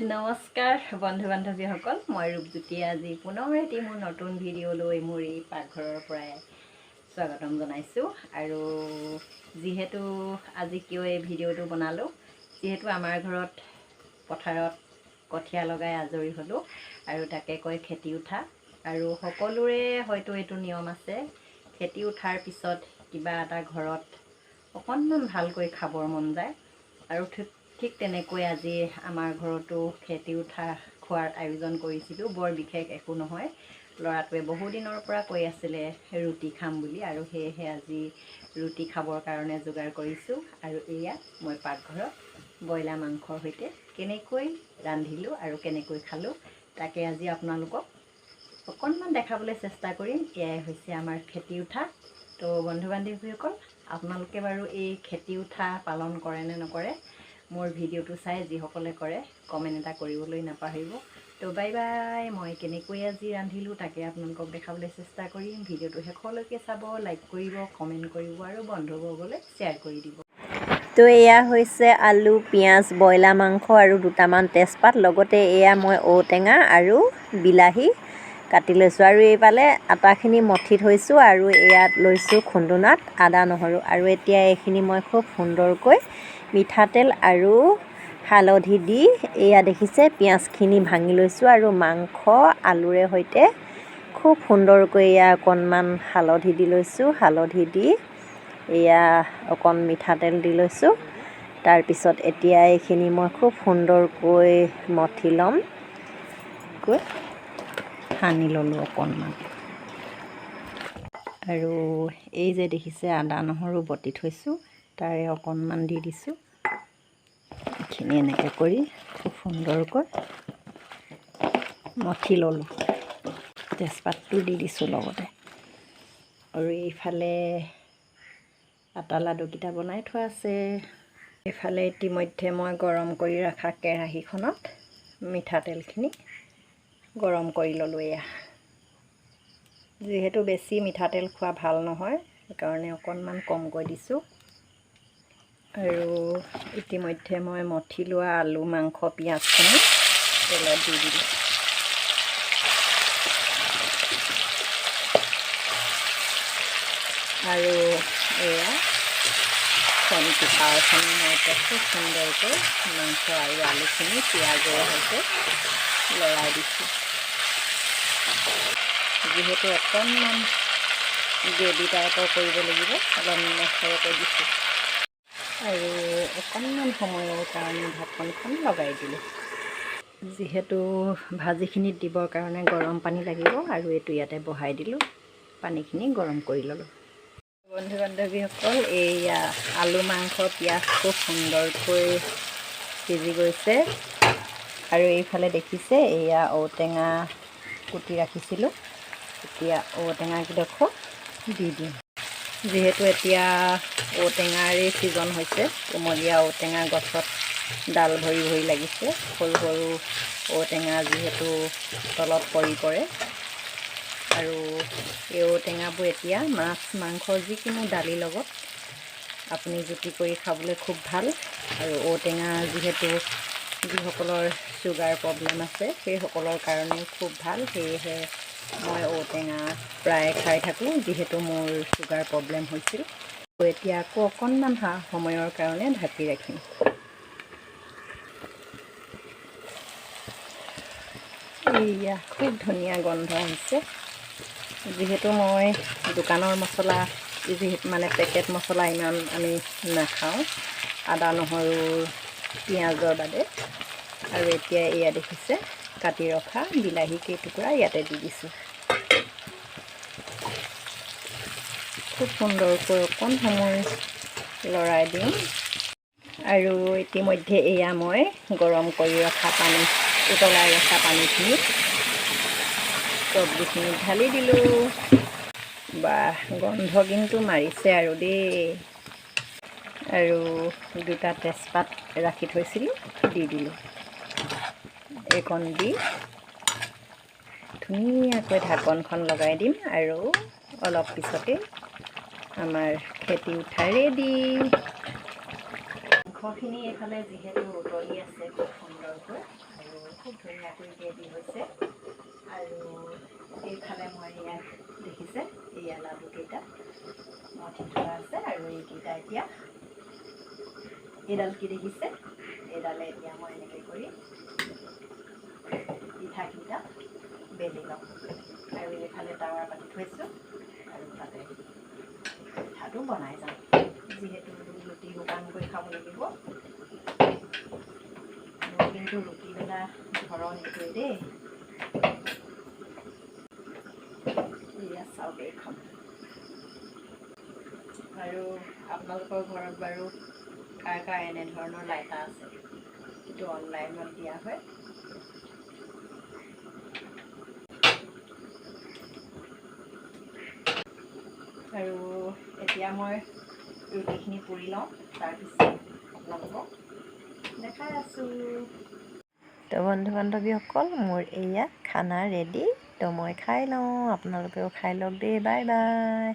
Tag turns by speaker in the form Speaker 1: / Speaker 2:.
Speaker 1: নমস্কাৰ বন্ধু বান্ধৱীসকল, মই ৰূপজ্যোতি আজি পুনৰ এটি মোৰ নতুন ভিডিঅ' লৈ মোৰ এই পাকঘৰৰ পৰাই স্বাগতম জনাইছোঁ। আৰু যিহেতু আজি কিয় এই ভিডিঅ'টো বনালোঁ, যিহেতু আমাৰ ঘৰত পথাৰত কঠীয়া লগাই আজৰি হ'লোঁ আৰু তাকে কয় খেতি উঠা। আৰু সকলোৰে হয়তো এইটো নিয়ম আছে, খেতি উঠাৰ পিছত কিবা এটা ঘৰত অকণমান ভালকৈ খাবৰ মন যায়। আৰু ঠিক তেনেকৈ আজি আমাৰ ঘৰতো খেতি উঠা খোৱাৰ আয়োজন কৰিছিলোঁ। বৰ বিশেষ একো নহয়, ল'ৰাটোৱে বহুদিনৰ পৰা কৈ আছিলে ৰুটি খাম বুলি, আৰু সেয়েহে আজি ৰুটি খাবৰ কাৰণে যোগাৰ কৰিছোঁ। আৰু এয়া মই পাকঘৰত ব্ৰইলাৰ মাংসৰ সৈতে কেনেকৈ ৰান্ধিলোঁ আৰু কেনেকৈ খালোঁ তাকে আজি আপোনালোকক অকণমান দেখাবলৈ চেষ্টা কৰিম। এয়াই হৈছে আমাৰ খেতি উঠা। তো বন্ধু বান্ধৱীসকল, আপোনালোকে বাৰু এই খেতি উঠা পালন কৰে নে নকৰে? মোৰ ভিডিঅ'টো চাই যিসকলে কৰে কমেণ্ট এটা কৰিবলৈ নাপাহৰিব। তো বাই বাই। মই কেনেকৈ আজি ৰান্ধিলোঁ তাকে আপোনালোকক দেখাবলৈ চেষ্টা কৰিম। ভিডিঅ'টো শেষলৈকে চাব, লাইক কৰিব, কমেণ্ট কৰিব আৰু বন্ধুবৰ্গলৈ শ্বেয়াৰ কৰি দিব।
Speaker 2: তো এয়া হৈছে আলু, পিঁয়াজ, ব্ৰইলাৰ মাংস আৰু দুটামান তেজপাত, লগতে এয়া মই ঔটেঙা আৰু বিলাহী কাটি লৈছোঁ। আৰু এইফালে আটাখিনি মঠি থৈছোঁ আৰু ইয়াত লৈছোঁ খুন্দুনাত আদা নহৰু। আৰু এতিয়া এইখিনি মই খুব সুন্দৰকৈ মিঠাতেল আৰু হালধি দি এয়া দেখিছে পিঁয়াজখিনি ভাঙি লৈছোঁ আৰু মাংস আলুৰে সৈতে খুব সুন্দৰকৈ এয়া অকণমান হালধি দি লৈছোঁ। হালধি দি এয়া অকণ মিঠাতেল দি লৈছোঁ। তাৰপিছত এতিয়া এইখিনি মই খুব সুন্দৰকৈ মঠি ল'ম, সানি ল'লোঁ অকণমান। আৰু এই যে দেখিছে আদা নহৰু বটি থৈছোঁ, তাৰে অকণমান দি দিছোঁ। এইখিনি এনেকৈ কৰি খুব সুন্দৰকৈ মঠি ল'লোঁ। তেজপাতটো দি দিছোঁ লগতে। আৰু এইফালে আটা লাডুকেইটা বনাই থোৱা আছে। এইফালে ইতিমধ্যে মই গৰম কৰি ৰখা কেৰাহীখনত মিঠাতেলখিনি গৰম কৰি ল'লোঁ। এয়া যিহেতু বেছি মিঠাতেল খোৱা ভাল নহয়, সেইকাৰণে অকণমান কমকৈ দিছোঁ। আৰু ইতিমধ্যে মই মঠি লোৱা আলু, মাংস, পিঁয়াজখিনি তেলত দি দিলোঁ। আৰু এয়া পাৰখনি মই খুব সুন্দৰকৈ মাংস আৰু আলুখিনি পিঁয়াজৰ সৈতে লৰাই দিছোঁ। যিহেতু অকণমান গ্ৰেভি টাইপৰ কৰিব লাগিব, অলপ নিমখ সৰহকৈ দিছোঁ। আৰু অকণমান সময়ৰ কাৰণে ঢাকনখন লগাই দিলোঁ। যিহেতু ভাজিখিনিত দিবৰ কাৰণে গৰম পানী লাগিব, আৰু এইটো ইয়াতে বহাই দিলোঁ। পানীখিনি গৰম কৰি ল'লোঁ। বন্ধু বান্ধৱীসকল, এইয়া আলু, মাংস, পিঁয়াজ খুব সুন্দৰকৈ সিজি গৈছে। আৰু এইফালে দেখিছে এয়া ঔটেঙা কুটি ৰাখিছিলোঁ। এতিয়া ঔটেঙাকেইডোখৰ দি দিম। যিহেতু এতিয়া ঔটেঙাৰে ছিজন হৈছে, কুমলীয়া ঔটেঙা গছত ডাল ভৰি ভৰি লাগিছে। সৰু সৰু ঔটেঙা যিহেতু তলত পৰি পৰে, আৰু এই ঔটেঙাবোৰ এতিয়া মাছ, মাংস যিকোনো দালিৰ লগত আপুনি জুতি কৰি খাবলৈ খুব ভাল। আৰু ঔটেঙা যিহেতু যিসকলৰ চুগাৰ প্ৰব্লেম আছে সেইসকলৰ কাৰণেও খুব ভাল। সেয়েহে মই ঔটেঙা প্ৰায় খাই থাকোঁ, যিহেতু মোৰ চুগাৰ প্ৰব্লেম হৈছিল। এতিয়া আকৌ অকণমান সময়ৰ কাৰণে ঢাকি ৰাখিম। এয়া খুব ধুনীয়া গোন্ধ আহিছে। যিহেতু মই দোকানৰ মছলা, মানে পেকেট মছলা ইমান আমি নাখাওঁ, আদা নহৰু পিঁয়াজৰ বাদে। আৰু এতিয়া এয়া দেখিছে কাটি ৰখা বিলাহী কেইটুকুৰা ইয়াতে দি দিছোঁ। খুব সুন্দৰকৈ অকণ সময় লৰাই দিম। আৰু ইতিমধ্যে এয়া মই গৰম কৰি ৰখা পানী, উতলাই ৰখা পানীখিনি চব্জিখিনিত ঢালি দিলোঁ। বাহ, গন্ধ কিন্তু মাৰিছে আৰু দেই। আৰু দুটা তেজপাত ৰাখি থৈছিলোঁ, দি দিলোঁ। এইকণ দি ধুনীয়াকৈ ঢাকনখন লগাই দিম। আৰু অলপ পিছতে আমাৰ খেতি উঠা ৰেডি। মাংসখিনি এইফালে যিহেতু উতলি আছে খুব সুন্দৰকৈ, আৰু
Speaker 1: ধুনীয়াকৈ ৰেডি হৈছে। আৰু এইফালে মই ইয়াক দেখিছে এয়া লাডুকেইটা মঠি থোৱা আছে। আৰু এইকেইটা এতিয়া এইডাল কি দেখিছে, এইডালে এতিয়া মই এনেকৈ কৰি পিঠাকেইটা বেলি লওঁ। আৰু এইফালে টাৱা পাতি থৈছোঁ আৰু তাতে পিঠাটো বনাই যাওঁ। যিহেতু ৰুটি শুকানকৈ খাব লাগিব, মোৰ কিন্তু ৰুটিবেলা ধৰণ এইটোৱে দেই। এয়া চাউলেই খাম। আৰু আপোনালোকৰ ঘৰত বাৰু কাৰ কাৰ এনেধৰণৰ লাইটা আছে, যিটো অনলাইনত দিয়া হয়। আৰু এতিয়া মই ৰুটিখিনি পুৰি লওঁ, তাৰপিছত আপোনালোকক দেখাই আছোঁ। তো বন্ধু বান্ধৱীসকল, মোৰ এয়া খানা ৰেডি। তো মই খাই লওঁ, আপোনালোকেও খাই লওক দেই। Bye bye.